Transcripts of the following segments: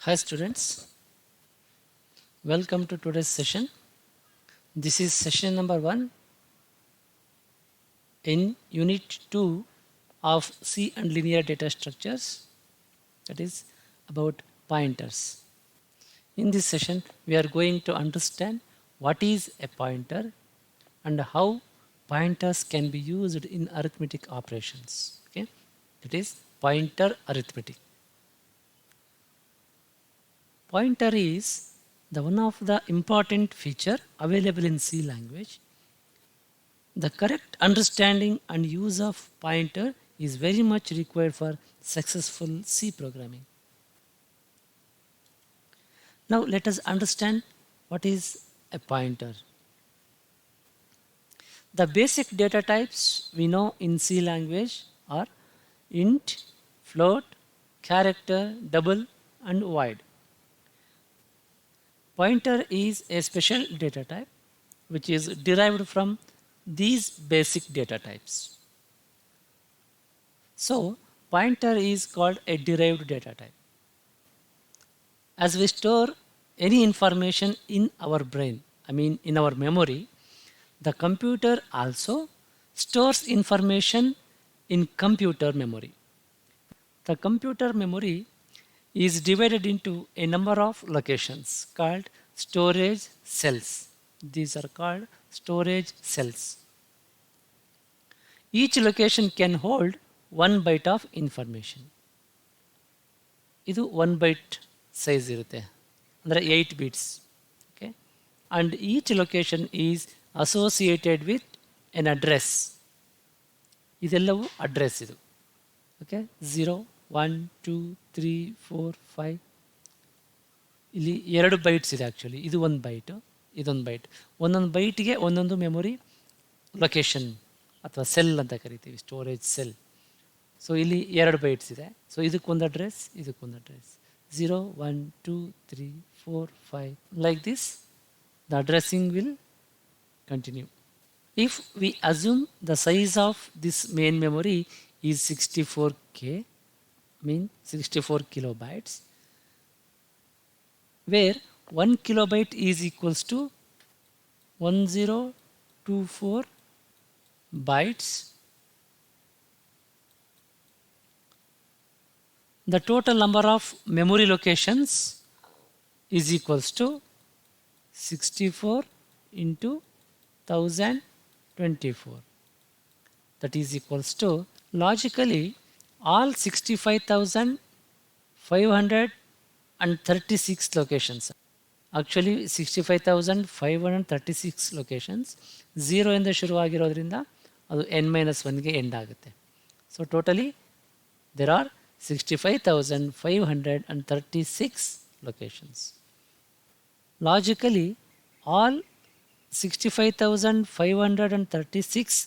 Hi students, welcome to today's session. This is session number 1 in unit 2 of C and linear data structures, that is about pointers. In this session we are going to understand what is a pointer and how pointers can be used in arithmetic operations. Okay, that is pointer arithmetic. Pointer is the one of the important feature available in C language. The correct understanding and use of pointer is very much required for successful C programming. Now let us understand what is a pointer. The basic data types we know in C language are int, float, character, double and void. Pointer is a special data type which is derived from these basic data types. So, pointer is called a derived data type. As we store any information in our brain, in our memory, the computer also stores information in computer memory. The computer memory is divided into a number of locations called storage cells. These are called storage cells. Each location can hold 1 byte of information. ಇದು 1 byte size ಇರುತ್ತೆ, ಅಂದರೆ 8 bits. Okay, and each location is associated with an address. ಇದೆಲ್ಲವೂ address ಇದು. Okay, 0 1 2 3 4 5 ಇಲ್ಲಿ 2 bites ಇದೆ. Actually ಇದು 1 bite, ಇದೊಂದು byte. ಒಂದೊಂದು ಬೈಟ್ಗೆ ಒಂದೊಂದು ಮೆಮೊರಿ ಲೊಕೇಶನ್ ಅಥವಾ ಸೆಲ್ ಅಂತ ಕರಿತೀವಿ, ಸ್ಟೋರೇಜ್ ಸೆಲ್. ಸೊ ಇಲ್ಲಿ 2 ಬೈಟ್ಸ್ ಇದೆ. ಸೊ ಇದಕ್ಕೊಂದು ಅಡ್ರೆಸ್, ಇದಕ್ಕೊಂದು address. 0 1 2 3 4 5 like this the addressing will continue. If we assume the size of this main memory is 64K, 64 kilobytes, where 1 kilobyte is equals to 1024 bytes, the total number of memory locations is equals to 64 into 1024. That is equals to, logically, all 65,536 locations. Actually 65,536 locations 0 ಇಂದ ಶುರುವಾಗಿರೋದ್ರಿಂದ ಅದು n-1ಗೆ end ಆಗುತ್ತೆ. So totally there are 65,536 locations. Logically, all 65,536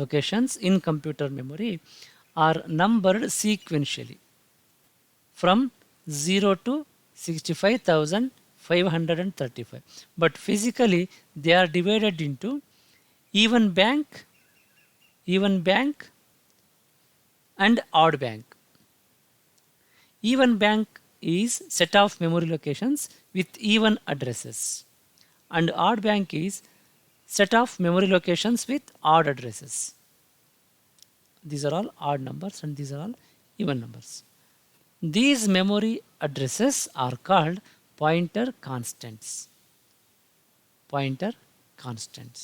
locations in computer memory are numbered sequentially from 0 to 65,535. But physically they are divided into even bank and odd bank. Even bank is set of memory locations with even addresses, and odd bank is set of memory locations with odd addresses. These are all odd numbers and these are all even numbers. These memory addresses are called pointer constants. Pointer constants.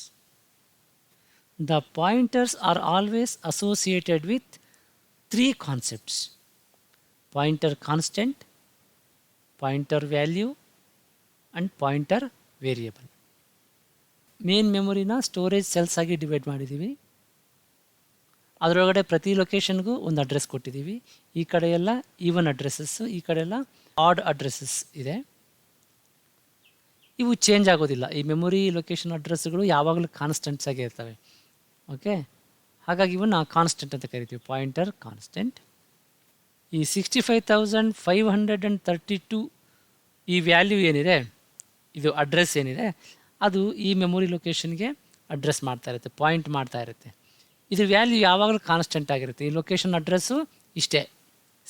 The pointers are always associated with 3 concepts: pointer constant, pointer value and pointer variable. Main ಮೆಮೊರಿನ storage cells ಆಗಿ divide ಮಾಡಿದ್ದೀವಿ. ಅದರೊಳಗಡೆ ಪ್ರತಿ ಲೊಕೇಶನ್ಗೂ ಒಂದು address ಕೊಟ್ಟಿದ್ದೀವಿ. ಈ ಕಡೆ ಎಲ್ಲ ಈವನ್ ಅಡ್ರೆಸ್ಸಸ್ಸು, ಈ ಕಡೆ ಎಲ್ಲ ಆಡ್ ಅಡ್ರೆಸ್ಸಸ್ ಇದೆ. ಇವು ಚೇಂಜ್ ಆಗೋದಿಲ್ಲ. ಈ ಮೆಮೊರಿ ಲೊಕೇಶನ್ ಅಡ್ರೆಸ್ಗಳು ಯಾವಾಗಲೂ ಕಾನ್ಸ್ಟೆಂಟ್ಸ್ ಆಗಿ ಇರ್ತವೆ. ಓಕೆ, ಹಾಗಾಗಿ ಇವನ್ನ ಕಾನ್ಸ್ಟೆಂಟ್ ಅಂತ ಕರಿತೀವಿ, ಪಾಯಿಂಟರ್ ಕಾನ್ಸ್ಟೆಂಟ್. ಈ 65,532 ಈ ವ್ಯಾಲ್ಯೂ ಏನಿದೆ, ಇದು ಅಡ್ರೆಸ್ ಏನಿದೆ, ಅದು ಈ ಮೆಮೊರಿ ಲೊಕೇಶನ್ಗೆ ಅಡ್ರೆಸ್ ಮಾಡ್ತಾ ಇರುತ್ತೆ, ಪಾಯಿಂಟ್ ಮಾಡ್ತಾ ಇರುತ್ತೆ. ಇದ್ರ ವ್ಯಾಲ್ಯೂ ಯಾವಾಗಲೂ ಕಾನ್ಸ್ಟೆಂಟ್ ಆಗಿರುತ್ತೆ. ಈ ಲೊಕೇಶನ್ ಅಡ್ರೆಸ್ಸು ಇಷ್ಟೇ,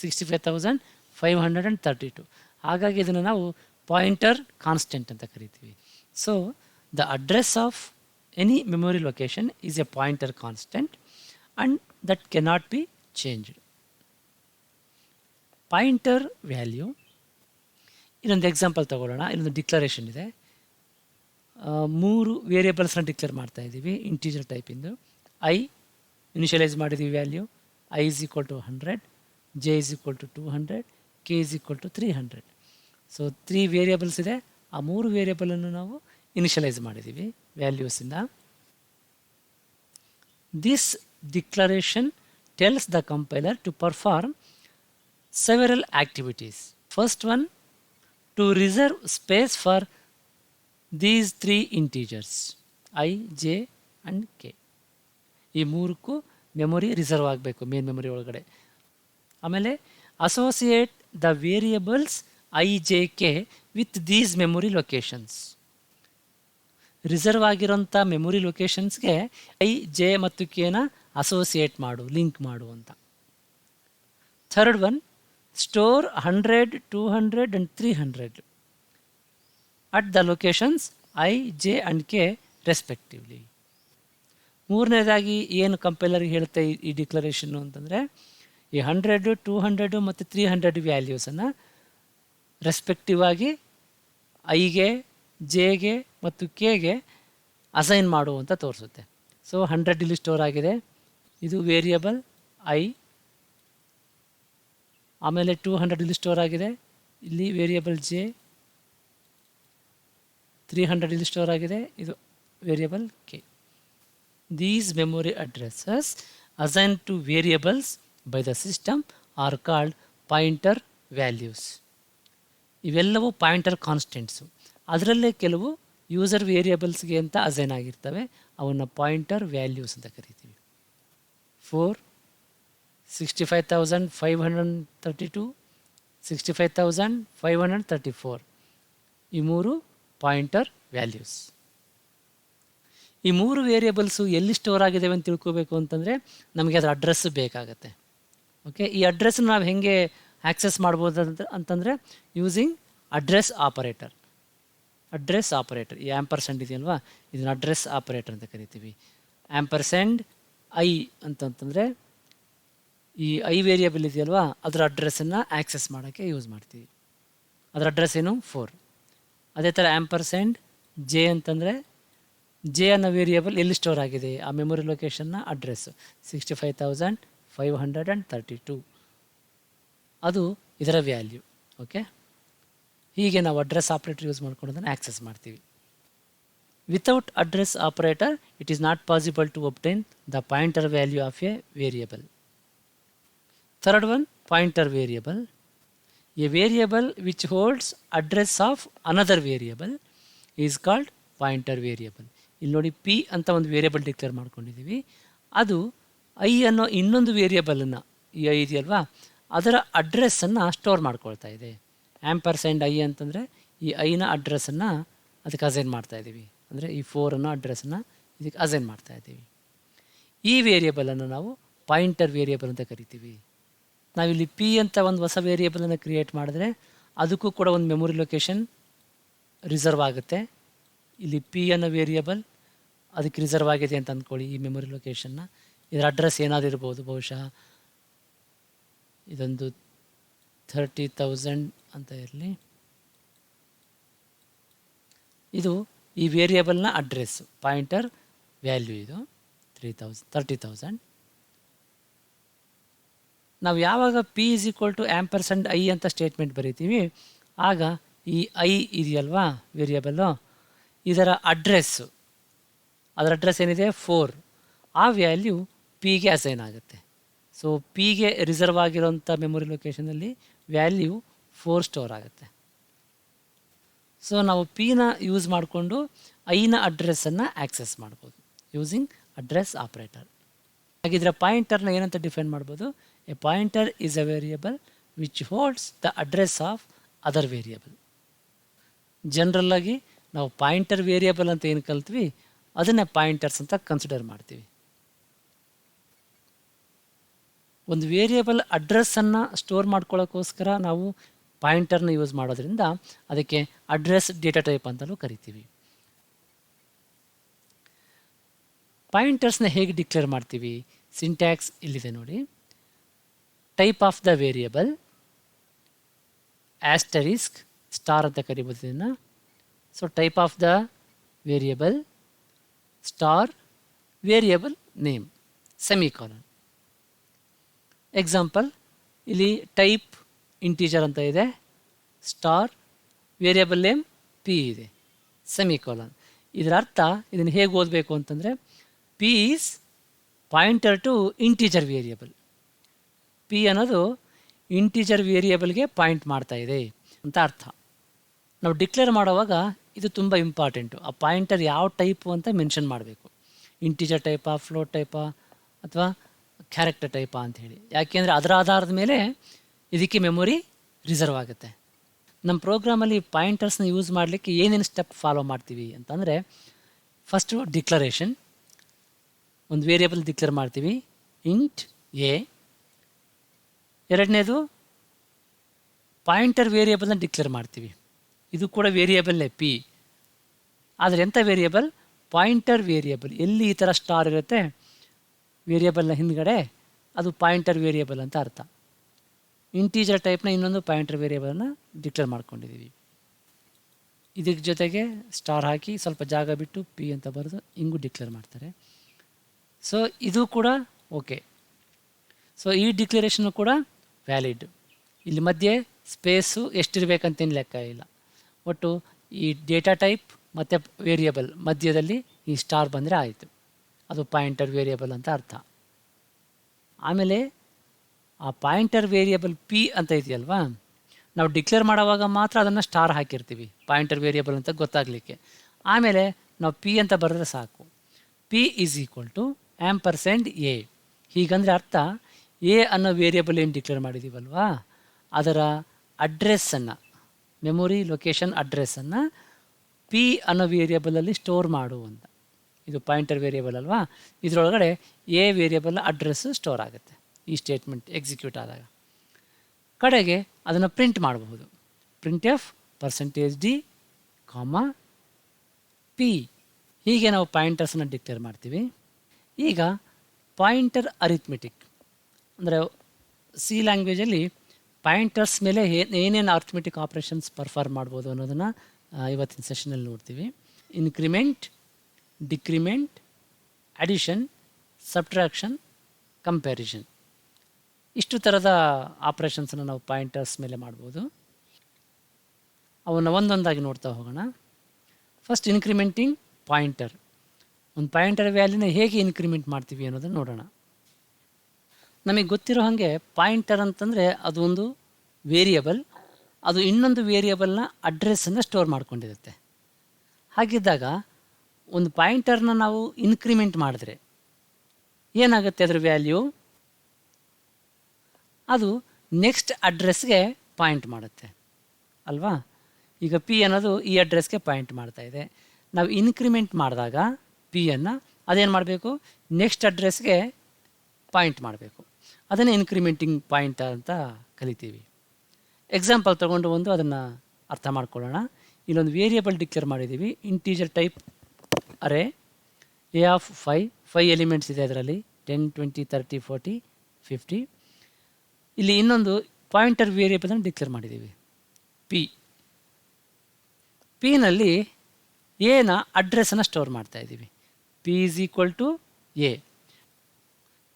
65,532. ಹಾಗಾಗಿ ಇದನ್ನು ನಾವು ಪಾಯಿಂಟರ್ ಕಾನ್ಸ್ಟೆಂಟ್ ಅಂತ ಕರಿತೀವಿ. So the address of any memory location is a pointer constant and that cannot be changed. Pointer value, ಇನ್ನೊಂದು ಎಕ್ಸಾಂಪಲ್ ತಗೊಳ್ಳೋಣ. ಇಲ್ಲೊಂದು ಡಿಕ್ಲರೇಷನ್ ಇದೆ. 3 ವೇರಿಯೇಬಲ್ಸ್ನ ಡಿಕ್ಲೇರ್ ಮಾಡ್ತಾ ಇದ್ದೀವಿ ಇಂಟೀಜರ್ ಟೈಪಿಂದು. ಐ ಇನಿಷಿಯಲೈಸ್ ಮಾಡಿದ್ದೀವಿ value. I is equal to 100, J is equal to 200, K is equal to 300. So 3 variables ಇದೆ. ಆ 3 ವೇರಿಯೇಬಲನ್ನು ನಾವು ಇನಿಷಿಯಲೈಸ್ ಮಾಡಿದ್ದೀವಿ ವ್ಯಾಲ್ಯೂಸಿಂದ. This declaration tells the compiler to perform several activities. First one, to reserve space for these 3 integers I, J and K. ಈ 3ಕ್ಕೂ memory reserve ಆಗಬೇಕು main memory ಒಳಗಡೆ. ಆಮೇಲೆ associate the variables I, J, K with these memory locations. Reserve ಆಗಿರೋಂಥ memory ಲೊಕೇಶನ್ಸ್ಗೆ I, J ಮತ್ತು ಕೆನ associate ಮಾಡು, ಲಿಂಕ್ ಮಾಡು ಅಂತ. Third one, store 100, 200 and 300 at the locations I, J and K respectively. ಮೂರನೇದಾಗಿ ಏನು ಕಂಪೈಲರ್ ಹೇಳುತ್ತೆ ಈ ಡಿಕ್ಲರೇಷನ್ನು ಅಂತಂದರೆ, ಈ 100, 200 ಮತ್ತು 300 ವ್ಯಾಲ್ಯೂಸನ್ನು ರೆಸ್ಪೆಕ್ಟಿವ್ ಆಗಿ ಐಗೆ, ಜೆಗೆ ಮತ್ತು ಕೆಗೆ ಅಸೈನ್ ಮಾಡು ಅಂತ ತೋರಿಸುತ್ತೆ. ಸೊ 100 ಇಲ್ಲಿ ಸ್ಟೋರ್ ಆಗಿದೆ, ಇದು ವೇರಿಯಬಲ್ ಐ. ಆಮೇಲೆ 200 ಇಲ್ಲಿ ಸ್ಟೋರ್ ಆಗಿದೆ, ಇಲ್ಲಿ ವೇರಿಯಬಲ್ ಜೆ. 300 ಇಲ್ಲಿ ಸ್ಟೋರ್ ಆಗಿದೆ, ಇದು variable k. These memory addresses assign to variables by the system are called pointer values. ಇವೆಲ್ಲವೂ ಪಾಯಿಂಟರ್ ಕಾನ್ಸ್ಟೆಂಟ್ಸು. ಅದರಲ್ಲೇ ಕೆಲವು ಯೂಸರ್ ವೇರಿಯಬಲ್ಸ್ಗೆ ಅಂತ ಅಸೈನ್ ಆಗಿರ್ತವೆ, ಅವನ್ನು ಪಾಯಿಂಟರ್ ವ್ಯಾಲ್ಯೂಸ್ ಅಂತ ಕರಿತೀವಿ. 4, 65,532, 65,534 ಈ 3 ಪಾಯಿಂಟರ್ ವ್ಯಾಲ್ಯೂಸ್. ಈ 3 ವೇರಿಯಬಲ್ಸು ಎಲ್ಲಿ ಸ್ಟೋರ್ ಆಗಿದ್ದಾವೆ ಅಂತ ತಿಳ್ಕೋಬೇಕು ಅಂತಂದರೆ ನಮಗೆ ಅದರ ಅಡ್ರೆಸ್ ಬೇಕಾಗತ್ತೆ. ಓಕೆ, ಈ ಅಡ್ರೆಸ್ನ ನಾವು ಹೇಗೆ ಆ್ಯಕ್ಸೆಸ್ ಮಾಡ್ಬೋದು ಅಂತಂದರೆ using address operator. Address operator, ಈ ಆ್ಯಂಪರ್ಸೆಂಡ್ ಇದೆಯಲ್ವಾ, ಇದನ್ನು ಅಡ್ರೆಸ್ ಆಪರೇಟರ್ ಅಂತ ಕರಿತೀವಿ. ಆ್ಯಂಪರ್ಸೆಂಡ್ ಐ ಅಂತಂತಂದರೆ ಈ ಐ ವೇರಿಯಬಲ್ ಇದೆಯಲ್ವಾ, ಅದರ ಅಡ್ರೆಸ್ಸನ್ನು ಆ್ಯಕ್ಸೆಸ್ ಮಾಡೋಕ್ಕೆ ಯೂಸ್ ಮಾಡ್ತೀವಿ. ಅದರ ಅಡ್ರೆಸ್ ಏನು 4. ಅದೇ ಥರ ಆ್ಯಂಪರ್ಸೆಂಡ್ ಜೆ ಅಂತಂದರೆ ಜೆ ಅನ್ನೋ ವೇರಿಯಬಲ್ ಎಲ್ಲಿ ಸ್ಟೋರ್ ಆಗಿದೆ, ಆ ಮೆಮೊರಿ ಲೊಕೇಶನ್ನ ಅಡ್ರೆಸ್ಸು 65,532, ಅದು ಇದರ ವ್ಯಾಲ್ಯೂ. ಓಕೆ, ಹೀಗೆ ನಾವು ಅಡ್ರೆಸ್ ಆಪರೇಟರ್ ಯೂಸ್ ಮಾಡ್ಕೊಂಡು ಅದನ್ನು ಆ್ಯಕ್ಸೆಸ್ ಮಾಡ್ತೀವಿ. Without address operator it is not possible to obtain the pointer value of a variable. Third one, pointer variable. A variable which holds address of another variable is called pointer variable. ಇಲ್ಲಿ ನೋಡಿ, P ಅಂತ ಒಂದು variable declare ಮಾಡ್ಕೊಂಡಿದ್ದೀವಿ. ಅದು I ಅನ್ನೋ ಇನ್ನೊಂದು ವೇರಿಯಬಲನ್ನು, ಈ I ಇದೆಯಲ್ವಾ, ಅದರ ಅಡ್ರೆಸ್ಸನ್ನು ಸ್ಟೋರ್ ಮಾಡ್ಕೊಳ್ತಾ ಇದೆ. ಆ್ಯಂಪರ್ಸೆಂಡ್ ಐ ಅಂತಂದರೆ ಈ ಐನ ಅಡ್ರೆಸ್ಸನ್ನು ಅದಕ್ಕೆ ಅಸೈನ್ ಮಾಡ್ತಾಯಿದ್ದೀವಿ. ಅಂದರೆ ಈ 4 ಅನ್ನೋ ಅಡ್ರೆಸ್ಸನ್ನು ಇದಕ್ಕೆ ಅಸೈನ್ ಮಾಡ್ತಾಯಿದ್ದೀವಿ. ಈ ವೇರಿಯಬಲನ್ನು ನಾವು ಪಾಯಿಂಟರ್ ವೇರಿಯಬಲ್ ಅಂತ ಕರಿತೀವಿ. ನಾವಿಲ್ಲಿ ಪಿ ಅಂತ ಒಂದು ಹೊಸ ವೇರಿಯೇಬಲನ್ನು ಕ್ರಿಯೇಟ್ ಮಾಡಿದ್ರೆ ಅದಕ್ಕೂ ಕೂಡ ಒಂದು ಮೆಮೊರಿ ಲೊಕೇಶನ್ ರಿಸರ್ವ್ ಆಗುತ್ತೆ. ಇಲ್ಲಿ ಪಿ ಅನ್ನೋ ವೇರಿಯೇಬಲ್ ಅದಕ್ಕೆ ರಿಸರ್ವ್ ಆಗಿದೆ ಅಂತ ಅಂದ್ಕೊಳ್ಳಿ ಈ ಮೆಮೊರಿ ಲೊಕೇಶನ್ನ. ಇದರ ಅಡ್ರೆಸ್ ಏನಾದರೂ ಇರ್ಬೋದು, ಬಹುಶಃ ಇದೊಂದು 30,000 ಅಂತ ಇರಲಿ. ಇದು ಈ ವೇರಿಯೇಬಲ್ನ ಅಡ್ರೆಸ್ಸು, ಪಾಯಿಂಟರ್ ವ್ಯಾಲ್ಯೂ. ಇದು 30,000. ನಾವು ಯಾವಾಗ P is equal to ampersand I ಅಂತ ಸ್ಟೇಟ್ಮೆಂಟ್ ಬರೀತೀವಿ, ಆಗ ಈ ಐ ಇದೆಯಲ್ವಾ ವೇರಿಯಬಲ್ಲು, ಇದರ ಅಡ್ರೆಸ್ಸು, ಅದರ ಅಡ್ರೆಸ್ ಏನಿದೆ 4, ಆ ವ್ಯಾಲ್ಯೂ ಪಿಗೆ ಅಸೈನ್ ಆಗುತ್ತೆ. ಸೊ ಪಿಗೆ ರಿಸರ್ವ್ ಆಗಿರೋಂಥ ಮೆಮೊರಿ ಲೊಕೇಶನಲ್ಲಿ ವ್ಯಾಲ್ಯೂ 4 ಸ್ಟೋರ್ ಆಗುತ್ತೆ. ಸೊ ನಾವು ಪಿನ ಯೂಸ್ ಮಾಡಿಕೊಂಡು ಐನ ಅಡ್ರೆಸ್ಸನ್ನು ಆ್ಯಕ್ಸೆಸ್ ಮಾಡ್ಬೋದು ಯೂಸಿಂಗ್ ಅಡ್ರೆಸ್ ಆಪರೇಟರ್. ಹಾಗಿದ್ರೆ ಪಾಯಿಂಟರ್ನ ಏನಂತ ಡಿಫೈನ್ ಮಾಡ್ಬೋದು? A pointer is a variable which holds the address of other variable. ಜನರಲ್ಲಾಗಿ ನಾವು ಪಾಯಿಂಟರ್ ವೇರಿಯಬಲ್ ಅಂತ ಏನು ಕಲ್ತ್ವಿ ಅದನ್ನೇ ಪಾಯಿಂಟರ್ಸ್ ಅಂತ ಕನ್ಸಿಡರ್ ಮಾಡ್ತೀವಿ. ಒಂದು ವೇರಿಯಬಲ್ ಅಡ್ರೆಸ್ಸನ್ನು ಸ್ಟೋರ್ ಮಾಡ್ಕೊಳ್ಳೋಕ್ಕೋಸ್ಕರ ನಾವು ಪಾಯಿಂಟರ್ನ ಯೂಸ್ ಮಾಡೋದ್ರಿಂದ ಅದಕ್ಕೆ ಅಡ್ರೆಸ್ ಡೇಟಾ ಟೈಪ್ ಅಂತಲೂ ಕರಿತೀವಿ. ಪಾಯಿಂಟರ್ಸ್ನ ಹೇಗೆ ಡಿಕ್ಲೇರ್ ಮಾಡ್ತೀವಿ? ಸಿಂಟ್ಯಾಕ್ಸ್ ಇಲ್ಲಿದೆ ನೋಡಿ. Type of the variable, asterisk, star ಅಂತ ಕರಿಬೋದು ಇದನ್ನು. So type of the variable star variable name semicolon. Example, ಇಲ್ಲಿ ಟೈಪ್ ಇಂಟೀಜರ್ ಅಂತ ಇದೆ, ಸ್ಟಾರ್ ವೇರಿಯಬಲ್ ನೇಮ್ ಪಿ ಇದೆ, ಸೆಮಿಕಾಲನ್. ಇದರ ಅರ್ಥ ಇದನ್ನು ಹೇಗೆ ಓದಬೇಕು ಅಂತಂದರೆ, P is pointer to integer variable. P ಅನ್ನೋದು ಇಂಟೀಜರ್ ವೇರಿಯಬಲ್ಗೆ ಪಾಯಿಂಟ್ ಮಾಡ್ತಾ ಇದೆ ಅಂತ ಅರ್ಥ. ನಾವು ಡಿಕ್ಲೇರ್ ಮಾಡುವಾಗ ಇದು ತುಂಬ ಇಂಪಾರ್ಟೆಂಟು. ಆ ಪಾಯಿಂಟರ್ ಯಾವ ಟೈಪು ಅಂತ ಮೆನ್ಷನ್ ಮಾಡಬೇಕು. ಇಂಟೀಜರ್ ಟೈಪಾ, ಫ್ಲೋಟ್ ಟೈಪಾ ಅಥವಾ ಕ್ಯಾರೆಕ್ಟರ್ ಟೈಪಾ ಅಂತ ಹೇಳಿ. ಯಾಕೆಂದರೆ ಅದರ ಆಧಾರದ ಮೇಲೆ ಇದಕ್ಕೆ ಮೆಮೊರಿ ರಿಸರ್ವ್ ಆಗುತ್ತೆ. ನಮ್ಮ ಪ್ರೋಗ್ರಾಮಲ್ಲಿ ಪಾಯಿಂಟರ್ಸ್ನ ಯೂಸ್ ಮಾಡಲಿಕ್ಕೆ ಏನೇನು ಸ್ಟೆಪ್ ಫಾಲೋ ಮಾಡ್ತೀವಿ ಅಂತಂದರೆ, ಫಸ್ಟು ಡಿಕ್ಲರೇಷನ್, ಒಂದು ವೇರಿಯಬಲ್ ಡಿಕ್ಲೇರ್ ಮಾಡ್ತೀವಿ ಇಂಟ್ ಎ. ಎರಡನೇದು ಪಾಯಿಂಟರ್ ವೇರಿಯಬಲ್ನ ಡಿಕ್ಲೇರ್ ಮಾಡ್ತೀವಿ, ಇದು ಕೂಡ ವೇರಿಯಬಲ್ಲೇ ಪಿ. ಆದರೆ ಎಂಥ ವೇರಿಯಬಲ್? Pointer variable. ಎಲ್ಲಿ ಈ ಥರ ಸ್ಟಾರ್ ಇರುತ್ತೆ ವೇರಿಯಬಲ್ನ ಹಿಂದ್ಗಡೆ, ಅದು ಪಾಯಿಂಟರ್ ವೇರಿಯಬಲ್ ಅಂತ ಅರ್ಥ. ಇಂಟೀಜರ್ ಟೈಪ್ನ ಇನ್ನೊಂದು ಪಾಯಿಂಟರ್ ವೇರಿಯಬಲ್ನ ಡಿಕ್ಲೇರ್ ಮಾಡ್ಕೊಂಡಿದ್ದೀವಿ. ಇದಕ್ಕೆ ಜೊತೆಗೆ ಸ್ಟಾರ್ ಹಾಕಿ ಸ್ವಲ್ಪ ಜಾಗ ಬಿಟ್ಟು ಪಿ ಅಂತ ಬರೆದು ಹಿಂಗೂ ಡಿಕ್ಲೇರ್ ಮಾಡ್ತಾರೆ. ಸೊ ಇದು ಕೂಡ ಓಕೆ. ಸೊ ಈ ಡಿಕ್ಲರೇಷನ್ನು ಕೂಡ ವ್ಯಾಲಿಡ್. ಇಲ್ಲಿ ಮಧ್ಯೆ ಸ್ಪೇಸು ಎಷ್ಟಿರಬೇಕಂತೇನು ಲೆಕ್ಕ ಇಲ್ಲ. ಒಟ್ಟು ಈ ಡೇಟಾ ಟೈಪ್ ಮತ್ತು ವೇರಿಯಬಲ್ ಮಧ್ಯದಲ್ಲಿ ಈ ಸ್ಟಾರ್ ಬಂದರೆ ಆಯಿತು, ಅದು ಪಾಯಿಂಟರ್ ವೇರಿಯಬಲ್ ಅಂತ ಅರ್ಥ. ಆಮೇಲೆ ಆ ಪಾಯಿಂಟರ್ ವೇರಿಯಬಲ್ ಪಿ ಅಂತ ಇದೆಯಲ್ವಾ, ನಾವು ಡಿಕ್ಲೇರ್ ಮಾಡೋವಾಗ ಮಾತ್ರ ಅದನ್ನು ಸ್ಟಾರ್ ಹಾಕಿರ್ತೀವಿ ಪಾಯಿಂಟರ್ ವೇರಿಯಬಲ್ ಅಂತ ಗೊತ್ತಾಗಲಿಕ್ಕೆ. ಆಮೇಲೆ ನಾವು ಪಿ ಅಂತ ಬರೆದ್ರೆ ಸಾಕು. P is equal to %a. ಹೀಗಂದರೆ ಅರ್ಥ, ಎ ಅನ್ನೋ ವೇರಿಯಬಲ್ ಏನು ಡಿಕ್ಲೇರ್ ಮಾಡಿದ್ದೀವಲ್ವಾ, ಅದರ ಅಡ್ರೆಸ್ಸನ್ನು, ಮೆಮೊರಿ ಲೊಕೇಶನ್ ಅಡ್ರೆಸ್ಸನ್ನು ಪಿ ಅನ್ನೋ ವೇರಿಯಬಲಲ್ಲಿ ಸ್ಟೋರ್ ಮಾಡು ಅಂತ. ಇದು ಪಾಯಿಂಟರ್ ವೇರಿಯಬಲ್ ಅಲ್ವಾ, ಇದರೊಳಗಡೆ ಎ ವೇರಿಯಬಲ್ನ ಅಡ್ರೆಸ್ಸು ಸ್ಟೋರ್ ಆಗುತ್ತೆ ಈ ಸ್ಟೇಟ್ಮೆಂಟ್ ಎಕ್ಸಿಕ್ಯೂಟ್ ಆದಾಗ. ಕಡೆಗೆ ಅದನ್ನು ಪ್ರಿಂಟ್ ಮಾಡಬಹುದು. Print F %d, P. ಹೀಗೆ ನಾವು ಪಾಯಿಂಟರ್ಸನ್ನು ಡಿಕ್ಲೇರ್ ಮಾಡ್ತೀವಿ. ಈಗ ಪಾಯಿಂಟರ್ ಅರಿಥ್ಮೆಟಿಕ್ ಅಂದರೆ ಸಿ ಲ್ಯಾಂಗ್ವೇಜಲ್ಲಿ ಪಾಯಿಂಟರ್ಸ್ ಮೇಲೆ ಏನೇನು ಅರಿಥ್ಮೆಟಿಕ್ ಆಪ್ರೇಷನ್ಸ್ ಪರ್ಫಾರ್ಮ್ ಮಾಡ್ಬೋದು ಅನ್ನೋದನ್ನು ಇವತ್ತಿನ ಸೆಷನಲ್ಲಿ ನೋಡ್ತೀವಿ. Increment, decrement, addition, subtraction, comparison, ಇಷ್ಟು ಥರದ ಆಪ್ರೇಷನ್ಸನ್ನು ನಾವು ಪಾಯಿಂಟರ್ಸ್ ಮೇಲೆ ಮಾಡ್ಬೋದು. ಅವನ್ನು ಒಂದೊಂದಾಗಿ ನೋಡ್ತಾ ಹೋಗೋಣ. First incrementing pointer. ಒಂದು ಪಾಯಿಂಟರ್ ವ್ಯಾಲ್ಯೂನ ಹೇಗೆ ಇನ್ಕ್ರಿಮೆಂಟ್ ಮಾಡ್ತೀವಿ ಅನ್ನೋದನ್ನು ನೋಡೋಣ. ನಮಗೆ ಗೊತ್ತಿರೋ ಹಾಗೆ ಪಾಯಿಂಟರ್ ಅಂತಂದರೆ ಅದು ಒಂದು ವೇರಿಯಬಲ್, ಅದು ಇನ್ನೊಂದು ವೇರಿಯಬಲ್ನ ಅಡ್ರೆಸ್ಸನ್ನು ಸ್ಟೋರ್ ಮಾಡ್ಕೊಂಡಿರುತ್ತೆ. ಹಾಗಿದ್ದಾಗ ಒಂದು ಪಾಯಿಂಟರ್ನ ನಾವು ಇನ್ಕ್ರಿಮೆಂಟ್ ಮಾಡಿದ್ರೆ ಏನಾಗುತ್ತೆ? ಅದರ ವ್ಯಾಲ್ಯೂ ಅದು ನೆಕ್ಸ್ಟ್ ಅಡ್ರೆಸ್ಗೆ ಪಾಯಿಂಟ್ ಮಾಡುತ್ತೆ ಅಲ್ವಾ. ಈಗ ಪಿ ಅನ್ನೋದು ಈ ಅಡ್ರೆಸ್ಗೆ ಪಾಯಿಂಟ್ ಮಾಡ್ತಾ ಇದೆ. ನಾವು ಇನ್ಕ್ರಿಮೆಂಟ್ ಮಾಡಿದಾಗ ಪಿಯನ್ನು ಅದೇನು ಮಾಡಬೇಕು? ನೆಕ್ಸ್ಟ್ ಅಡ್ರೆಸ್ಗೆ ಪಾಯಿಂಟ್ ಮಾಡಬೇಕು. ಅದನ್ನೇ ಇನ್ಕ್ರಿಮೆಂಟಿಂಗ್ ಪಾಯಿಂಟ್ ಅಂತ ಕಲಿತೀವಿ. ಎಕ್ಸಾಂಪಲ್ ತೊಗೊಂಡು ಅದನ್ನು ಅರ್ಥ ಮಾಡ್ಕೊಳ್ಳೋಣ. ಇಲ್ಲೊಂದು ವೇರಿಯಬಲ್ ಡಿಕ್ಲೇರ್ ಮಾಡಿದ್ದೀವಿ, integer type array, a of 5 elements ಇದೆ ಅದರಲ್ಲಿ, 10, 20, 30, 40, 50. ಇಲ್ಲಿ ಇನ್ನೊಂದು ಪಾಯಿಂಟರ್ ವೇರಿಯಬಲನ್ನು ಡಿಕ್ಲೇರ್ ಮಾಡಿದ್ದೀವಿ ಪಿ. ಪಿನಲ್ಲಿ ಎನ ಅಡ್ರೆಸ್ಸನ್ನು ಸ್ಟೋರ್ ಮಾಡ್ತಾ ಇದ್ದೀವಿ. P is equal to a.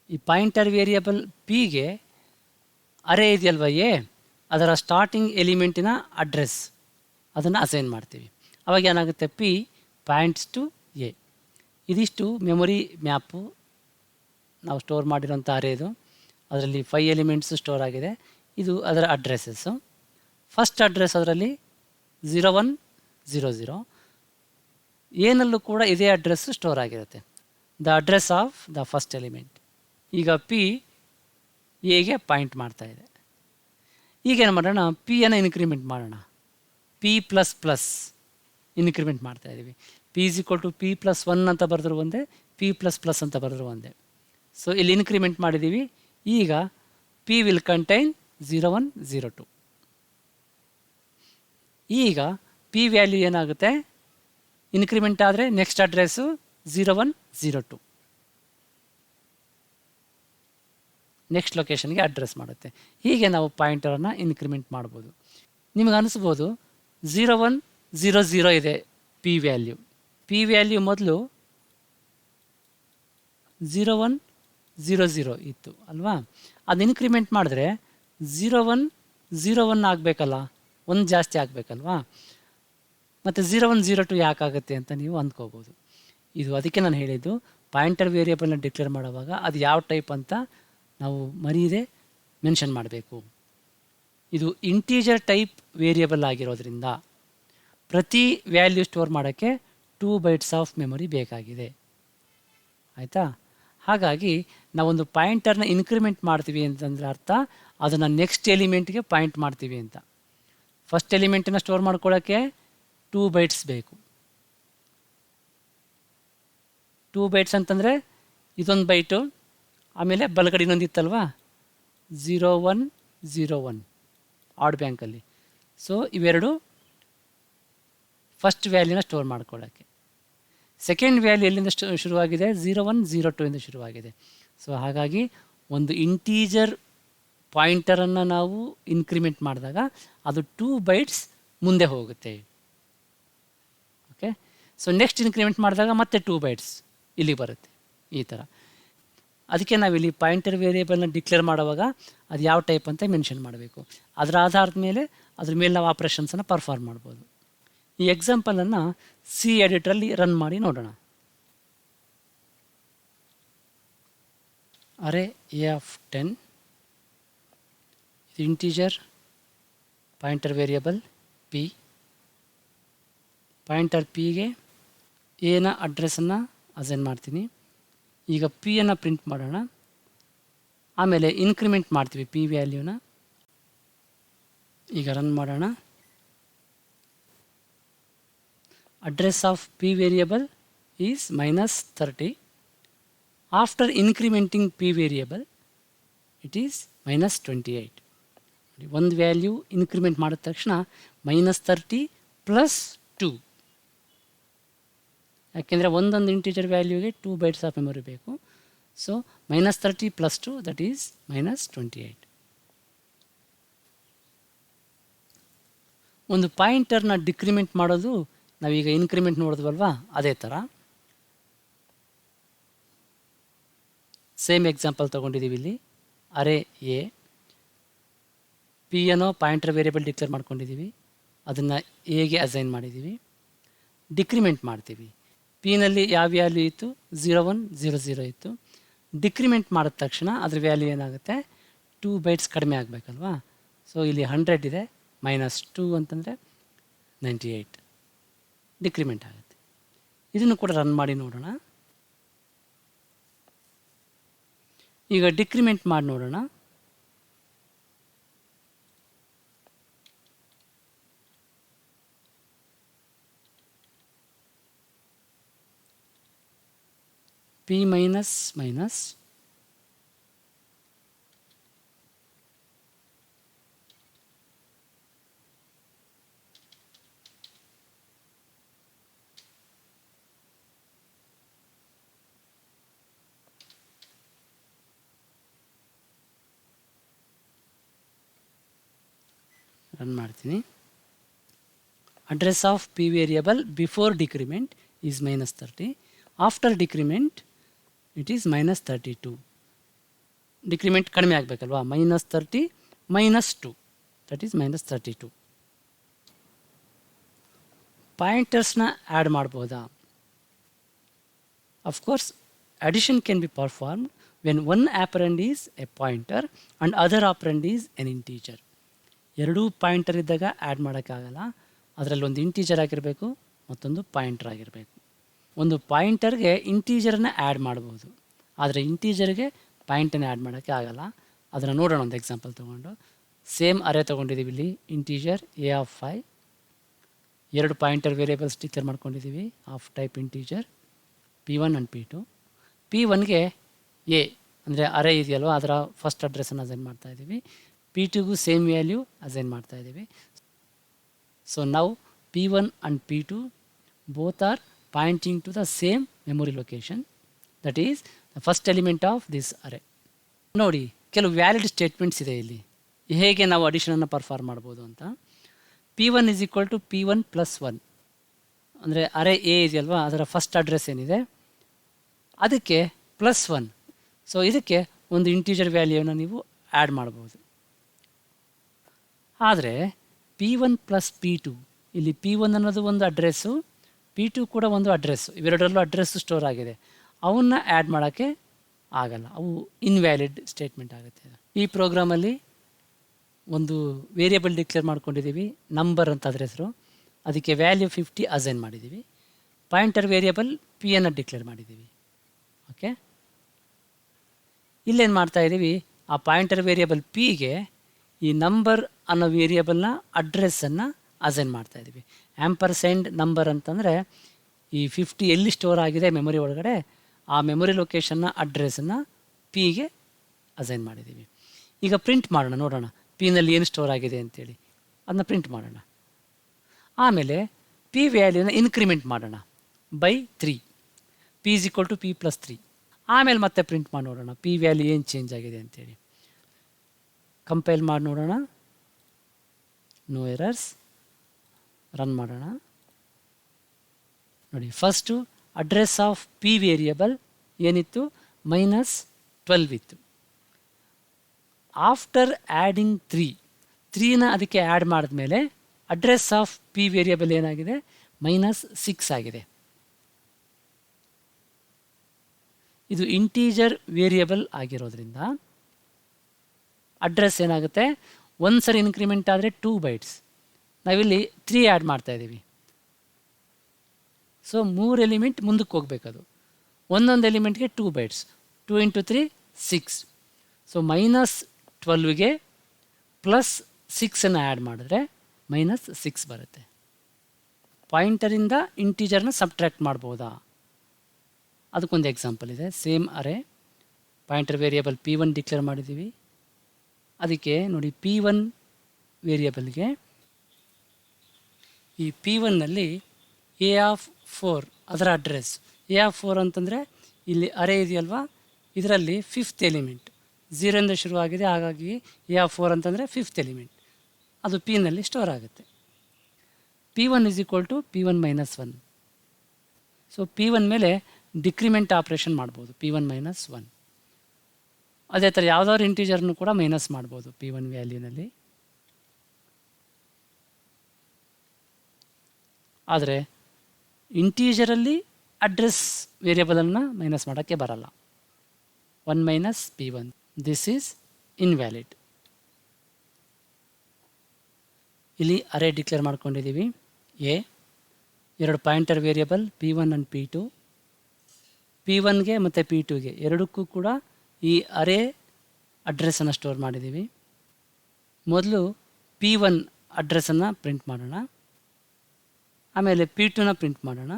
ಈ ಪಾಯಿಂಟರ್ ವೇರಿಯಬಲ್ ಪಿಗೆ ಅರೇ ಇದೆಯಲ್ವ ಎ, ಅದರ ಸ್ಟಾರ್ಟಿಂಗ್ ಎಲಿಮೆಂಟಿನ ಅಡ್ರೆಸ್ ಅದನ್ನು ಅಸೈನ್ ಮಾಡ್ತೀವಿ. ಅವಾಗ ಏನಾಗುತ್ತೆ? P points to a. ಇದಿಷ್ಟು ಮೆಮೊರಿ ಮ್ಯಾಪು ನಾವು ಸ್ಟೋರ್ ಮಾಡಿರೋಂಥ ಅರೇದು. ಅದರಲ್ಲಿ 5 ಎಲಿಮೆಂಟ್ಸು ಸ್ಟೋರ್ ಆಗಿದೆ. ಇದು ಅದರ ಅಡ್ರೆಸ್ಸಸ್ಸು. ಫಸ್ಟ್ ಅಡ್ರೆಸ್ ಅದರಲ್ಲಿ 0100. ಏನಲ್ಲೂ ಕೂಡ ಇದೇ ಅಡ್ರೆಸ್ಸು ಸ್ಟೋರ್ ಆಗಿರುತ್ತೆ, the address of the first element. ಈಗ ಪಿ ಎಗೆ ಪಾಯಿಂಟ್ ಮಾಡ್ತಾ ಇದೆ. ಈಗೇನು ಮಾಡೋಣ? ಪಿಯನ್ನು ಇನ್ಕ್ರಿಮೆಂಟ್ ಮಾಡೋಣ. P++ ಇನ್ಕ್ರಿಮೆಂಟ್ ಮಾಡ್ತಾ ಇದ್ದೀವಿ. P = P+1 ಅಂತ ಬರೆದ್ರು ಒಂದೇ, P++ ಅಂತ ಬರೆದ್ರು ಒಂದೇ. ಸೊ ಇಲ್ಲಿ ಇನ್ಕ್ರಿಮೆಂಟ್ ಮಾಡಿದ್ದೀವಿ. ಈಗ P ವಿಲ್ ಕಂಟೈನ್ 0102. ಈಗ ಪಿ ವ್ಯಾಲ್ಯೂ ಏನಾಗುತ್ತೆ, ಇನ್ಕ್ರಿಮೆಂಟ್ ಆದರೆ ನೆಕ್ಸ್ಟ್ ಅಡ್ರೆಸ್ಸು 0102 ನೆಕ್ಸ್ಟ್ ಲೊಕೇಶನ್ಗೆ ಅಡ್ರೆಸ್ ಮಾಡುತ್ತೆ. ಹೀಗೆ ನಾವು ಪಾಯಿಂಟರನ್ನು ಇನ್ಕ್ರಿಮೆಂಟ್ ಮಾಡ್ಬೋದು. ನಿಮಗೆ ಅನಿಸ್ಬೋದು 0100 ಇದೆ ಪಿ ವ್ಯಾಲ್ಯೂ ಮೊದಲು 0100 ಇತ್ತು ಅಲ್ವಾ. ಅದು ಇನ್ಕ್ರಿಮೆಂಟ್ ಮಾಡಿದ್ರೆ 0101 ಆಗಬೇಕಲ್ಲ, ಒಂದು ಜಾಸ್ತಿ ಆಗಬೇಕಲ್ವಾ. ಮತ್ತು 0102 ಯಾಕಾಗುತ್ತೆ ಅಂತ ನೀವು ಅಂದ್ಕೋಬೋದು. ಇದು ಅದಕ್ಕೆ ನಾನು ಹೇಳಿದ್ದು ಪಾಯಿಂಟರ್ ವೇರಿಯೇಬಲ್ನ ಡಿಕ್ಲೇರ್ ಮಾಡುವಾಗ ಅದು ಯಾವ ಟೈಪ್ ಅಂತ ನಾವು ಮರೀದೆ ಮೆನ್ಷನ್ ಮಾಡಬೇಕು. ಇದು ಇಂಟೀಜರ್ ಟೈಪ್ ವೇರಿಯೇಬಲ್ ಆಗಿರೋದ್ರಿಂದ ಪ್ರತಿ ವ್ಯಾಲ್ಯೂ ಸ್ಟೋರ್ ಮಾಡೋಕ್ಕೆ 2 bytes ಆಫ್ ಮೆಮೊರಿ ಬೇಕಾಗಿದೆ. ಆಯಿತಾ. ಹಾಗಾಗಿ ನಾವೊಂದು ಪಾಯಿಂಟರ್ನ ಇನ್ಕ್ರಿಮೆಂಟ್ ಮಾಡ್ತೀವಿ ಅಂತಂದರೆ ಅರ್ಥ ಅದನ್ನು ನೆಕ್ಸ್ಟ್ ಎಲಿಮೆಂಟ್ಗೆ ಪಾಯಿಂಟ್ ಮಾಡ್ತೀವಿ ಅಂತ. ಫಸ್ಟ್ ಎಲಿಮೆಂಟನ್ನು ಸ್ಟೋರ್ ಮಾಡ್ಕೊಳ್ಳೋಕ್ಕೆ 2 bytes ಬೇಕು. 2 bytes ಅಂತಂದರೆ ಇದೊಂದು ಬೈಟು, ಆಮೇಲೆ ಬಲಗಡೆ ಇನ್ನೊಂದು ಇತ್ತಲ್ವಾ 0101 ಆಡ್ ಬ್ಯಾಂಕಲ್ಲಿ. ಸೊ ಇವೆರಡು ಫಸ್ಟ್ ವ್ಯಾಲ್ಯೂನ ಸ್ಟೋರ್ ಮಾಡ್ಕೊಳ್ಳೋಕ್ಕೆ. ಸೆಕೆಂಡ್ ವ್ಯಾಲ್ಯೂ ಎಲ್ಲಿಂದ ಶುರುವಾಗಿದೆ, 0102 ಇಂದ ಶುರುವಾಗಿದೆ. ಸೊ ಹಾಗಾಗಿ ಒಂದು ಇಂಟೀಜರ್ ಪಾಯಿಂಟರನ್ನು ನಾವು ಇನ್ಕ್ರಿಮೆಂಟ್ ಮಾಡಿದಾಗ ಅದು 2 bytes ಮುಂದೆ ಹೋಗುತ್ತೆ. ಓಕೆ. ಸೊ ನೆಕ್ಸ್ಟ್ ಇನ್ಕ್ರಿಮೆಂಟ್ ಮಾಡಿದಾಗ ಮತ್ತೆ 2 bytes ಇಲ್ಲಿ ಬರುತ್ತೆ. ಈ ಥರ. ಅದಕ್ಕೆ ನಾವಿಲ್ಲಿ ಪಾಯಿಂಟರ್ ವೇರಿಯೇಬಲ್ನ ಡಿಕ್ಲೇರ್ ಮಾಡುವಾಗ ಅದು ಯಾವ ಟೈಪ್ ಅಂತ ಮೆನ್ಷನ್ ಮಾಡಬೇಕು. ಅದರ ಆಧಾರದ ಮೇಲೆ ಅದ್ರ ಮೇಲೆ ನಾವು ಆಪ್ರೇಷನ್ಸನ್ನು ಪರ್ಫಾರ್ಮ್ ಮಾಡ್ಬೋದು. ಈ ಎಕ್ಸಾಂಪಲನ್ನು ಸಿ ಎಡಿಟ್ರಲ್ಲಿ ರನ್ ಮಾಡಿ ನೋಡೋಣ. ಅರೆ ಎ ಆಫ್ 10 ಇದು integer pointer variable P. Pointer ಪಿಗೆ ಎನ ಅಡ್ರೆಸ್ಸನ್ನು ಅಸೈನ್ ಮಾಡ್ತೀನಿ. ಈಗ ಪಿಯನ್ನು ಪ್ರಿಂಟ್ ಮಾಡೋಣ. ಆಮೇಲೆ ಇನ್ಕ್ರಿಮೆಂಟ್ ಮಾಡ್ತೀವಿ ಪಿ ವ್ಯಾಲ್ಯೂನ. ಈಗ ರನ್ ಮಾಡೋಣ. Address of P variable is -30. After incrementing P variable it is -28. ಒಂದು ವ್ಯಾಲ್ಯೂ ಇನ್ಕ್ರಿಮೆಂಟ್ ಮಾಡಿದ ತಕ್ಷಣ -30 + 2. ಯಾಕೆಂದರೆ ಒಂದೊಂದು ಇಂಟೀಜರ್ ವ್ಯಾಲ್ಯೂಗೆ 2 bytes ಆಫ್ ಮೆಮೊರಿ ಬೇಕು. So -30 + 2 that is -28. ಒಂದು ಪಾಯಿಂಟರ್ನ ಡಿಕ್ರಿಮೆಂಟ್ ಮಾಡೋದು ನಾವೀಗ ಇನ್ಕ್ರಿಮೆಂಟ್ ನೋಡಿದ್ವಲ್ವಾ, ಅದೇ ಥರ. ಸೇಮ್ ಎಕ್ಸಾಂಪಲ್ ತೊಗೊಂಡಿದ್ದೀವಿ ಇಲ್ಲಿ. ಅರೆ ಎ ಪಿ ಅನ್ನೋ ಪಾಯಿಂಟರ್ ವೇರಿಯೇಬಲ್ ಡಿಕ್ಲೇರ್ ಮಾಡ್ಕೊಂಡಿದ್ದೀವಿ. ಅದನ್ನು ಎಗೆ ಅಸೈನ್ ಮಾಡಿದ್ದೀವಿ. ಡಿಕ್ರಿಮೆಂಟ್ ಮಾಡ್ತೀವಿ. ಪಿನಲ್ಲಿ ಯಾವ ವ್ಯಾಲ್ಯೂ ಇತ್ತು, 0100 ಇತ್ತು. ಡಿಕ್ರಿಮೆಂಟ್ ಮಾಡಿದ ತಕ್ಷಣ ಅದ್ರ ವ್ಯಾಲ್ಯೂ ಏನಾಗುತ್ತೆ, 2 bytes ಕಡಿಮೆ ಆಗಬೇಕಲ್ವಾ. ಸೊ ಇಲ್ಲಿ 100 ಇದೆ, -2 ಅಂತಂದರೆ 98 ಡಿಕ್ರಿಮೆಂಟ್ ಆಗುತ್ತೆ. ಇದನ್ನು ಕೂಡ ರನ್ ಮಾಡಿ ನೋಡೋಣ. ಈಗ ಡಿಕ್ರಿಮೆಂಟ್ ಮಾಡಿ ನೋಡೋಣ. P minus ರನ್ ಮಾಡ್ತೀನಿ. Address of P variable before decrement is -30. After decrement it is -32. Decrement ಕಡಿಮೆ ಆಗಬೇಕಲ್ವಾ, -30 - 2 ದಟ್ ಈಸ್ -32. ಪಾಯಿಂಟರ್ಸ್ನ ಆ್ಯಡ್ ಮಾಡ್ಬೋದಾ? Of course addition can be performed when one operand is a pointer and other operand is an integer. ಎರಡೂ pointer ಇದ್ದಾಗ add ಮಾಡೋಕ್ಕಾಗಲ್ಲ. ಅದರಲ್ಲಿ ಒಂದು integer ಆಗಿರಬೇಕು, ಮತ್ತೊಂದು pointer ಆಗಿರಬೇಕು. ಒಂದು ಪಾಯಿಂಟರ್ಗೆ ಇಂಟೀಜರನ್ನ ಆ್ಯಡ್ ಮಾಡ್ಬೋದು, ಆದರೆ ಇಂಟೀಜರ್ಗೆ ಪಾಯಿಂಟನ್ನು ಆ್ಯಡ್ ಮಾಡೋಕ್ಕೆ ಆಗಲ್ಲ. ಅದನ್ನು ನೋಡೋಣ ಒಂದು ಎಕ್ಸಾಂಪಲ್ ತೊಗೊಂಡು. ಸೇಮ್ ಅರೆ ತೊಗೊಂಡಿದ್ದೀವಿ ಇಲ್ಲಿ. Integer A of 5, 2 pointer variables declare ಮಾಡ್ಕೊಂಡಿದ್ದೀವಿ of type integer P1 and P2. P1ಗೆ ಎ ಅಂದರೆ ಅರೆ ಇದೆಯಲ್ವ, ಅದರ ಫಸ್ಟ್ ಅಡ್ರೆಸ್ಸನ್ನು ಅಸೈನ್ ಮಾಡ್ತಾಯಿದ್ದೀವಿ. P2ಗೂ ಸೇಮ್ ವ್ಯಾಲ್ಯೂ ಅಸೈನ್ ಮಾಡ್ತಾಯಿದ್ದೀವಿ. So now P1 and P2 both are pointing to the same memory location, that is the first element of this array. ನೋಡಿ ಕೆಲವು ವ್ಯಾಲಿಡ್ ಸ್ಟೇಟ್ಮೆಂಟ್ಸ್ ಇದೆ ಇಲ್ಲಿ, ಹೇಗೆ ನಾವು ಅಡಿಷನನ್ನು ಪರ್ಫಾರ್ಮ್ ಮಾಡ್ಬೋದು ಅಂತ. P1 is equal to P1 plus 1, ಅಂದರೆ ಅರೇ ಎ ಇದೆಯಲ್ವಾ, ಅದರ ಫಸ್ಟ್ ಅಡ್ರೆಸ್ ಏನಿದೆ ಅದಕ್ಕೆ ಪ್ಲಸ್ 1. ಸೊ ಇದಕ್ಕೆ ಒಂದು ಇಂಟೀಜರ್ ವ್ಯಾಲ್ಯೂನ ನೀವು ಆ್ಯಡ್ ಮಾಡ್ಬೋದು. ಆದರೆ P1 ಪ್ಲಸ್ P2, ಇಲ್ಲಿ P1 ಅನ್ನೋದು ಒಂದು ಅಡ್ರೆಸ್ಸು, P2 ಕೂಡ ಒಂದು ಅಡ್ರೆಸ್ಸು, ಇವೆರಡರಲ್ಲೂ ಅಡ್ರೆಸ್ಸು ಸ್ಟೋರ್ ಆಗಿದೆ. ಅವನ್ನ ಆ್ಯಡ್ ಮಾಡೋಕ್ಕೆ ಆಗಲ್ಲ, ಅವು ಇನ್ವ್ಯಾಲಿಡ್ ಸ್ಟೇಟ್ಮೆಂಟ್ ಆಗುತ್ತೆ. ಈ ಪ್ರೋಗ್ರಾಮಲ್ಲಿ ಒಂದು ವೇರಿಯೇಬಲ್ ಡಿಕ್ಲೇರ್ ಮಾಡ್ಕೊಂಡಿದ್ದೀವಿ, ನಂಬರ್ ಅಂತ ಅದ್ರ ಹೆಸರು, ಅದಕ್ಕೆ ವ್ಯಾಲ್ಯೂ 50 ಅಸೈನ್ ಮಾಡಿದ್ದೀವಿ. ಪಾಯಿಂಟರ್ ವೇರಿಯೇಬಲ್ P ಅನ್ನು ಡಿಕ್ಲೇರ್ ಮಾಡಿದ್ದೀವಿ. ಓಕೆ, ಇಲ್ಲೇನು ಮಾಡ್ತಾ ಇದ್ದೀವಿ, ಆ ಪಾಯಿಂಟರ್ ವೇರಿಯೇಬಲ್ Pಗೆ ಈ ನಂಬರ್ ಅನ್ನೋ ವೇರಿಯೇಬಲ್ನ ಅಡ್ರೆಸ್ಸನ್ನು ಅಸೈನ್ ಮಾಡ್ತಾ ಇದ್ದೀವಿ. ಆ್ಯಂಪರ್ಸೆಂಡ್ ನಂಬರ್ ಅಂತಂದರೆ ಈ 50 ಎಲ್ಲಿ ಸ್ಟೋರ್ ಆಗಿದೆ ಮೆಮೊರಿ ಒಳಗಡೆ, ಆ ಮೆಮೊರಿ ಲೊಕೇಶನ್ನ ಅಡ್ರೆಸ್ಸನ್ನು Pಗೆ ಅಸೈನ್ ಮಾಡಿದ್ದೀವಿ. ಈಗ ಪ್ರಿಂಟ್ ಮಾಡೋಣ, ನೋಡೋಣ Pನಲ್ಲಿ ಏನು ಸ್ಟೋರ್ ಆಗಿದೆ ಅಂತೇಳಿ, ಅದನ್ನ ಪ್ರಿಂಟ್ ಮಾಡೋಣ. ಆಮೇಲೆ P ವ್ಯಾಲ್ಯೂನ ಇನ್ಕ್ರಿಮೆಂಟ್ ಮಾಡೋಣ by 3, P is equal to P plus 3. ಆಮೇಲೆ ಮತ್ತೆ ಪ್ರಿಂಟ್ ಮಾಡಿ ನೋಡೋಣ P ವ್ಯಾಲ್ಯೂ ಏನು ಚೇಂಜ್ ಆಗಿದೆ ಅಂತೇಳಿ. ಕಂಪೈಲ್ ಮಾಡಿ ನೋಡೋಣ, ನೋ ಎರರ್ಸ್. ರನ್ ಮಾಡೋಣ. ನೋಡಿ, first address of P variable ಏನಿತ್ತು, -12 ಇತ್ತು. ಆಫ್ಟರ್ ಆ್ಯಡಿಂಗ್ 3ನ ಅದಕ್ಕೆ ಆ್ಯಡ್ ಮಾಡಿದ್ಮೇಲೆ ಅಡ್ರೆಸ್ ಆಫ್ P ವೇರಿಯಬಲ್ ಏನಾಗಿದೆ, -6 ಆಗಿದೆ. ಇದು ಇಂಟೀಜರ್ ವೇರಿಯಬಲ್ ಆಗಿರೋದ್ರಿಂದ ಅಡ್ರೆಸ್ ಏನಾಗುತ್ತೆ, ಒಂದು ಸರಿ ಇನ್ಕ್ರಿಮೆಂಟ್ ಆದರೆ 2 bytes, ನಾವಿಲ್ಲಿ 3 ಆ್ಯಡ್ ಮಾಡ್ತಾ ಇದ್ದೀವಿ. ಸೊ 3 ಎಲಿಮೆಂಟ್ ಮುಂದಕ್ಕೆ ಹೋಗ್ಬೇಕದು, ಒಂದೊಂದು ಎಲಿಮೆಂಟ್ಗೆ 2 bytes, 2 × 3 6. ಸೊ -12ಗೆ +6 ಆ್ಯಡ್ ಮಾಡಿದ್ರೆ -6 ಬರುತ್ತೆ. ಪಾಯಿಂಟರಿಂದ ಇಂಟೀಜರ್ನ ಸಬ್ಟ್ರ್ಯಾಕ್ಟ್ ಮಾಡ್ಬೋದಾ, ಅದಕ್ಕೊಂದು ಎಕ್ಸಾಂಪಲ್ ಇದೆ. ಸೇಮ್ ಅರೇ ಪಾಯಿಂಟರ್ ವೇರಿಯಬಲ್ P1 ಡಿಕ್ಲೇರ್ ಮಾಡಿದ್ದೀವಿ. ಅದಕ್ಕೆ ನೋಡಿ, P1 ವೇರಿಯಬಲ್ಗೆ ಈ P1ನಲ್ಲಿ A4 ಅದರ ಅಡ್ರೆಸ್, A4 ಅಂತಂದರೆ ಇಲ್ಲಿ ಅರೇ ಇದೆಯಲ್ವಾ, ಇದರಲ್ಲಿ 5th ಎಲಿಮೆಂಟ್ 0 ಶುರುವಾಗಿದೆ, ಹಾಗಾಗಿ A4 ಅಂತಂದರೆ 5th ಎಲಿಮೆಂಟ್, ಅದು Pನಲ್ಲಿ ಸ್ಟೋರ್ ಆಗುತ್ತೆ. P1 is equal to P1 - 1. So P1 ಮೇಲೆ ಡಿಕ್ರಿಮೆಂಟ್ ಆಪ್ರೇಷನ್ ಮಾಡ್ಬೋದು, P1 - 1. ಅದೇ ಥರ ಯಾವುದಾದ್ರು ಇಂಟೀಜರ್ನು ಕೂಡ ಮೈನಸ್ ಮಾಡ್ಬೋದು P1 ವ್ಯಾಲ್ಯೂನಲ್ಲಿ. ಆದರೆ ಇಂಟೀಜರಲ್ಲಿ ಅಡ್ರೆಸ್ ವೇರಿಯಬಲನ್ನು ಮೈನಸ್ ಮಾಡೋಕ್ಕೆ ಬರಲ್ಲ. 1 - P1, ದಿಸ್ ಈಸ್ ಇನ್ವ್ಯಾಲಿಡ್. ಇಲ್ಲಿ ಅರೇ ಡಿಕ್ಲೇರ್ ಮಾಡ್ಕೊಂಡಿದ್ದೀವಿ. A, 2 pointer variable P1 and P2. P1ಗೆ ಮತ್ತು P2ಗೆ ಎರಡಕ್ಕೂ ಕೂಡ ಈ ಅರೇ ಅಡ್ರೆಸ್ಸನ್ನು ಸ್ಟೋರ್ ಮಾಡಿದ್ದೀವಿ. ಮೊದಲು P1 ಅಡ್ರೆಸ್ಸನ್ನು ಪ್ರಿಂಟ್ ಮಾಡೋಣ, ಆಮೇಲೆ P2ನ ಪ್ರಿಂಟ್ ಮಾಡೋಣ.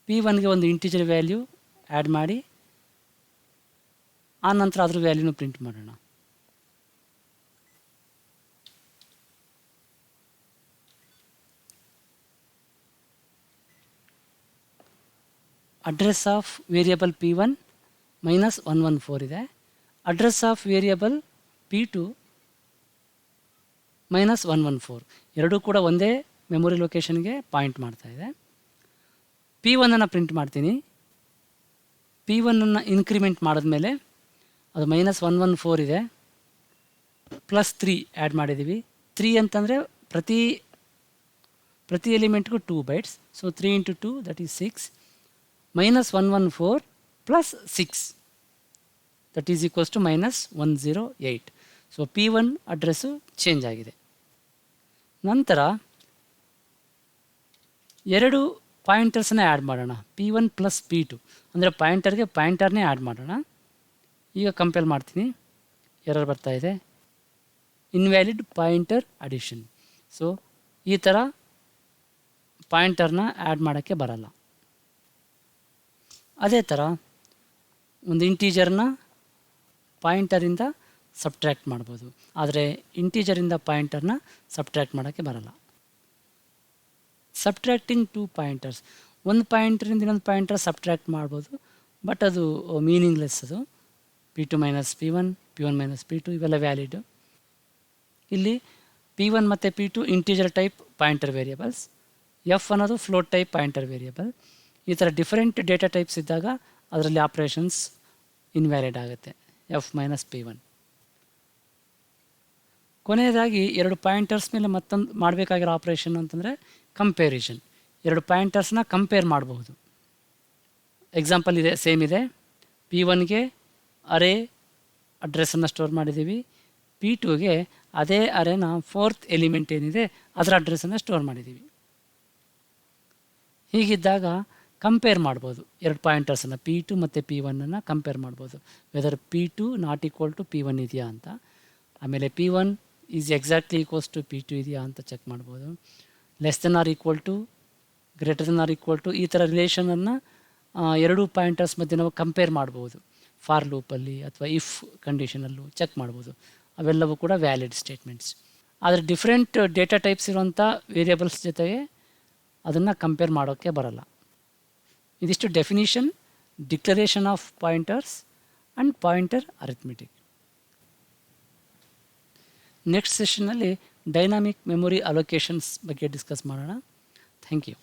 P1ಗೆ ಒಂದು ಇಂಟೀಜರ್ ವ್ಯಾಲ್ಯೂ ಆ್ಯಡ್ ಮಾಡಿ, ಆ ನಂತರ ಅದ್ರ ವ್ಯಾಲ್ಯೂನು ಪ್ರಿಂಟ್ ಮಾಡೋಣ. ಅಡ್ರೆಸ್ ಆಫ್ ವೇರಿಯಬಲ್ P1 -114 ಇದೆ. ಅಡ್ರೆಸ್ ಆಫ್ ವೇರಿಯಬಲ್ P2 -114, ಎರಡೂ ಕೂಡ ಒಂದೇ ಮೆಮೊರಿ ಲೊಕೇಶನ್ಗೆ ಪಾಯಿಂಟ್ ಮಾಡ್ತಾ ಇದೆ. P1 ಪ್ರಿಂಟ್ ಮಾಡ್ತೀನಿ. P1 ಇನ್ಕ್ರಿಮೆಂಟ್ ಮಾಡಿದ್ಮೇಲೆ ಅದು -114 ಇದೆ, +3 ಆ್ಯಡ್ ಮಾಡಿದ್ದೀವಿ. 3 ಅಂತಂದರೆ ಪ್ರತಿ ಎಲಿಮೆಂಟ್ಗೂ 2 bytes, so 3 × 2 that is 6. -114 + 6 that is equals to -108. So P1 address change ಆಗಿದೆ. ನಂತರ 2 ಪಾಯಿಂಟರ್ಸನ್ನ ಆ್ಯಡ್ ಮಾಡೋಣ, P1 + P2, ಅಂದರೆ ಪಾಯಿಂಟರ್ಗೆ ಪಾಯಿಂಟರ್ನೇ ಆ್ಯಡ್ ಮಾಡೋಣ. ಈಗ ಕಂಪೇರ್ ಮಾಡ್ತೀನಿ, ಎರರ್ ಬರ್ತಾ ಇದೆ, ಇನ್ವ್ಯಾಲಿಡ್ ಪಾಯಿಂಟರ್ ಅಡಿಷನ್. ಸೊ ಈ ಥರ ಪಾಯಿಂಟರ್ನ ಆ್ಯಡ್ ಮಾಡೋಕ್ಕೆ ಬರಲ್ಲ. ಅದೇ ಥರ ಒಂದು ಇಂಟೀಜರ್ನ ಪಾಯಿಂಟರಿಂದ ಸಬ್ಟ್ರ್ಯಾಕ್ಟ್ ಮಾಡ್ಬೋದು, ಆದರೆ ಇಂಟೀಜರಿಂದ ಪಾಯಿಂಟರ್ನ ಸಬ್ಟ್ರ್ಯಾಕ್ಟ್ ಮಾಡೋಕ್ಕೆ ಬರಲ್ಲ. ಸಬ್ಟ್ರ್ಯಾಕ್ಟಿಂಗ್ ಟು ಪಾಯಿಂಟರ್ಸ್, ಒಂದು ಪಾಯಿಂಟರಿಂದ ಇನ್ನೊಂದು ಪಾಯಿಂಟರ್ ಸಬ್ಟ್ರ್ಯಾಕ್ಟ್ ಮಾಡ್ಬೋದು, ಬಟ್ ಅದು ಮೀನಿಂಗ್ಲೆಸ್. ಅದು P2 minus P1, P1 minus P2 ಇವೆಲ್ಲ ವ್ಯಾಲಿಡ್. ಇಲ್ಲಿ P1 ಮತ್ತು P2 integer type pointer variables, F ಅನ್ನೋದು ಫ್ಲೋಟ್ ಟೈಪ್ ಪಾಯಿಂಟರ್ ವೇರಿಯಬಲ್. ಈ ಥರ ಡಿಫರೆಂಟ್ ಡೇಟಾ ಟೈಪ್ಸ್ ಇದ್ದಾಗ ಅದರಲ್ಲಿ ಆಪ್ರೇಷನ್ಸ್ ಇನ್ವ್ಯಾಲಿಡ್ ಆಗುತ್ತೆ, F ಮೈನಸ್ P1. ಕೊನೆಯದಾಗಿ ಎರಡು ಪಾಯಿಂಟರ್ಸ್ ಮೇಲೆ ಮತ್ತೊಂದು ಮಾಡಬೇಕಾಗಿರೋ ಆಪ್ರೇಷನ್ ಅಂತಂದರೆ ಕಂಪೇರಿಷನ್. ಎರಡು ಪಾಯಿಂಟರ್ಸ್ನ ಕಂಪೇರ್ ಮಾಡಬಹುದು. ಎಕ್ಸಾಂಪಲ್ ಇದೆ, ಸೇಮ್ ಇದೆ. P1ಗೆ ಅರೇ ಅಡ್ರೆಸ್ಸನ್ನು ಸ್ಟೋರ್ ಮಾಡಿದ್ದೀವಿ, P2ಗೆ ಅದೇ ಅರೇನ ಫೋರ್ತ್ ಎಲಿಮೆಂಟ್ ಏನಿದೆ ಅದರ ಅಡ್ರೆಸ್ಸನ್ನು ಸ್ಟೋರ್ ಮಾಡಿದ್ದೀವಿ. ಹೀಗಿದ್ದಾಗ ಕಂಪೇರ್ ಮಾಡ್ಬೋದು ಎರಡು ಪಾಯಿಂಟರ್ಸನ್ನು, P2 ಮತ್ತು P1 ಕಂಪೇರ್ ಮಾಡ್ಬೋದು, weather P2 not equal to P1 ಇದೆಯಾ ಅಂತ. ಆಮೇಲೆ P1 is exactly equals to P2 ಇದೆಯಾ ಅಂತ ಚೆಕ್ ಮಾಡ್ಬೋದು. Less than or equal to, greater than or equal to, ಈ ಥರ ರಿಲೇಷನನ್ನು ಎರಡು ಪಾಯಿಂಟರ್ಸ್ ಮಧ್ಯೆ ನಾವು ಕಂಪೇರ್ ಮಾಡ್ಬೋದು. ಫಾರ್ ಲೂಪಲ್ಲಿ ಅಥವಾ ಇಫ್ ಕಂಡೀಷನಲ್ಲೂ ಚೆಕ್ ಮಾಡ್ಬೋದು. ಅವೆಲ್ಲವೂ ಕೂಡ ವ್ಯಾಲಿಡ್ ಸ್ಟೇಟ್ಮೆಂಟ್ಸ್. ಆದರೆ ಡಿಫ್ರೆಂಟ್ ಡೇಟಾ ಟೈಪ್ಸ್ ಇರುವಂಥ ವೇರಿಯಬಲ್ಸ್ ಜೊತೆಗೆ ಅದನ್ನು ಕಂಪೇರ್ ಮಾಡೋಕ್ಕೆ ಬರಲ್ಲ. ಇದಿಷ್ಟು definition, declaration of pointers and pointer arithmetic. Next ಸೆಷನ್ನಲ್ಲಿ ಡೈನಾಮಿಕ್ ಮೆಮೊರಿ ಅಲೋಕೇಶನ್ಸ್ ಬಗ್ಗೆ ಡಿಸ್ಕಸ್ ಮಾಡೋಣ. Thank you.